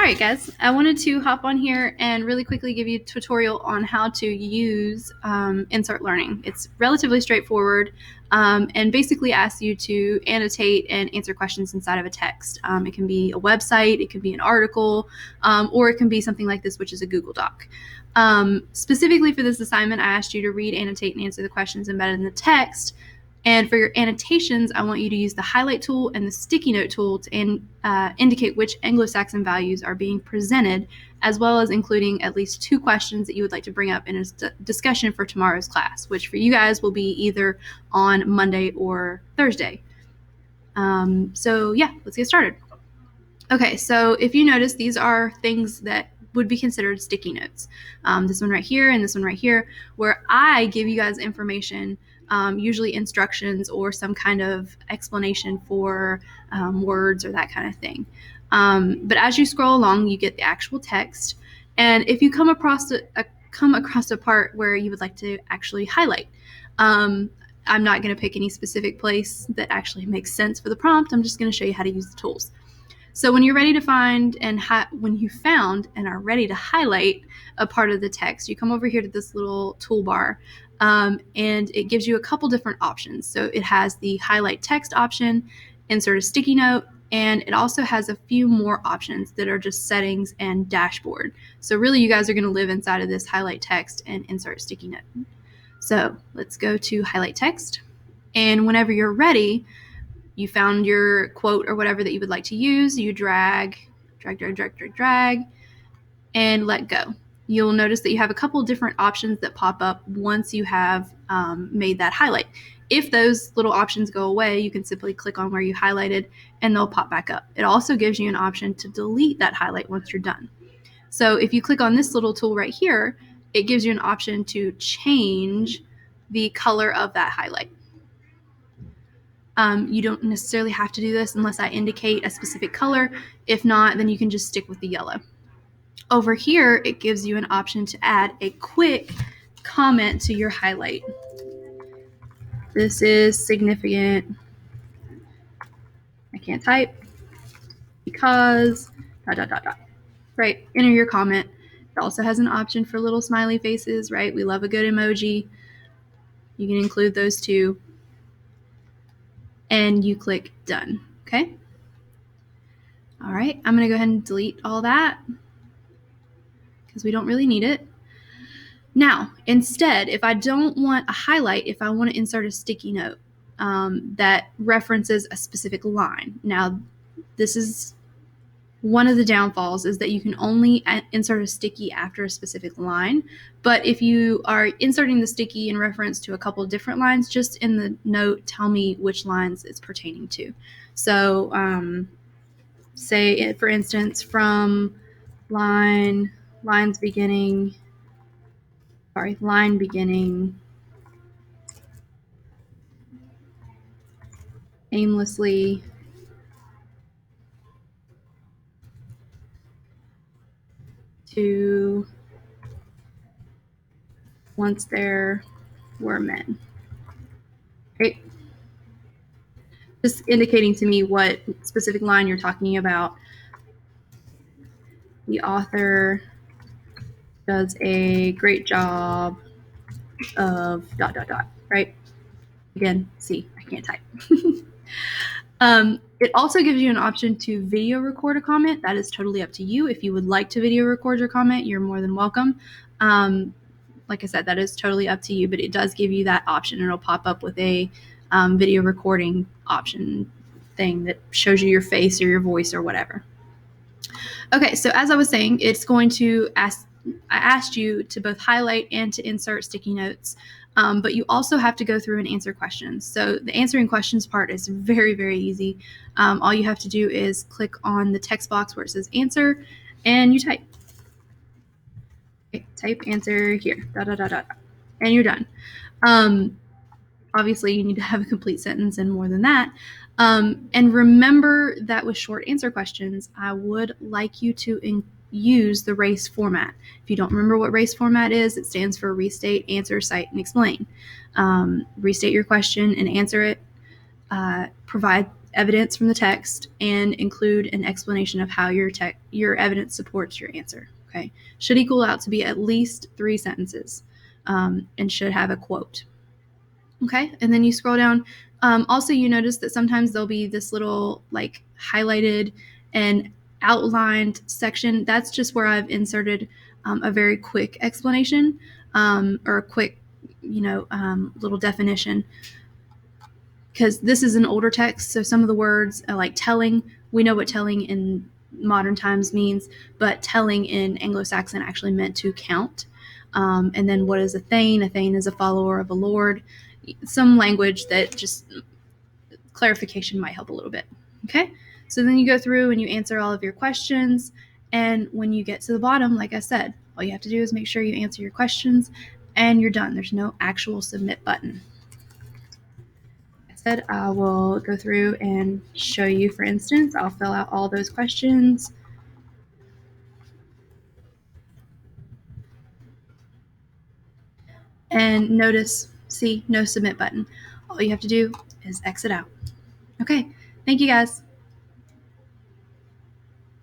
Alright guys, I wanted to hop on here and really quickly give you a tutorial on how to use Insert Learning. It's relatively straightforward and basically asks you to annotate and answer questions inside of a text. It can be a website, it can be an article, or it can be something like this, which is a Google Doc. Specifically for this assignment, I asked you to read, annotate, and answer the questions embedded in the text. And for your annotations, I want you to use the highlight tool and the sticky note tool to indicate which Anglo-Saxon values are being presented, as well as including at least 2 questions that you would like to bring up in a discussion for tomorrow's class, which for you guys will be either on Monday or Thursday. So yeah, let's get started. Okay, so if you notice, these are things that would be considered sticky notes. This one right here and this one right here, where I give you guys information, usually instructions or some kind of explanation for words or that kind of thing. But as you scroll along, you get the actual text. And if you come across a part where you would like to actually highlight, I'm not going to pick any specific place that actually makes sense for the prompt. I'm just going to show you how to use the tools. So when you're ready to find and when you found and are ready to highlight a part of the text, you come over here to this little toolbar, and it gives you a couple different options. So it has the highlight text option, insert a sticky note, and it also has a few more options that are just settings and dashboard. So really you guys are going to live inside of this highlight text and insert sticky note. So let's go to highlight text, and whenever you're ready, you found your quote or whatever that you would like to use, you drag, and let go. You'll notice that you have a couple different options that pop up once you have made that highlight. If those little options go away, you can simply click on where you highlighted and they'll pop back up. It also gives you an option to delete that highlight once you're done. So if you click on this little tool right here, it gives you an option to change the color of that highlight. You don't necessarily have to do this unless I indicate a specific color. If not, then you can just stick with the yellow. Over here, it gives you an option to add a quick comment to your highlight. This is significant. I can't type because ... Right, enter your comment. It also has an option for little smiley faces, right? We love a good emoji. You can include those too. And you click done, okay? All right, I'm gonna go ahead and delete all that because we don't really need it. Now, instead, if I don't want a highlight, if I want to insert a sticky note that references a specific line. Now, this is one of the downfalls, is that you can only insert a sticky after a specific line. But if you are inserting the sticky in reference to a couple of different lines, just in the note, tell me which lines it's pertaining to. So say, for instance, from line beginning aimlessly to once there were men. Okay. Just indicating to me what specific line you're talking about. The author does a great job of ... right? Again, see, I can't type. It also gives you an option to video record a comment. That is totally up to you. If you would like to video record your comment, you're more than welcome. Like I said, that is totally up to you, but it does give you that option. It'll pop up with a video recording option thing that shows you your face or your voice or whatever. Okay, so as I was saying, it's going to I asked you to both highlight and to insert sticky notes, but you also have to go through and answer questions. So the answering questions part is very, very easy. All you have to do is click on the text box where it says answer, and you type. Okay, type answer here, and you're done. Obviously, you need to have a complete sentence and more than that. And remember that with short answer questions, I would like you to use the RACE format. If you don't remember what RACE format is, it stands for restate, answer, cite, and explain. Restate your question and answer it. Provide evidence from the text and include an explanation of how your evidence supports your answer. Okay, should equal out to be at least 3 sentences, and should have a quote. Okay, and then you scroll down. Also, you notice that sometimes there'll be this little like highlighted and outlined section. That's just where I've inserted a very quick explanation, or a quick, little definition, because this is an older text. So some of the words like telling, we know what telling in modern times means, but telling in Anglo-Saxon actually meant to count. And then what is a thane? A thane is a follower of a lord. Some language that just clarification might help a little bit. Okay, so then you go through and you answer all of your questions. And when you get to the bottom, like I said, all you have to do is make sure you answer your questions and you're done. There's no actual submit button. I will go through and show you. For instance, I'll fill out all those questions. And notice, see, no submit button. All you have to do is exit out. Okay, thank you guys.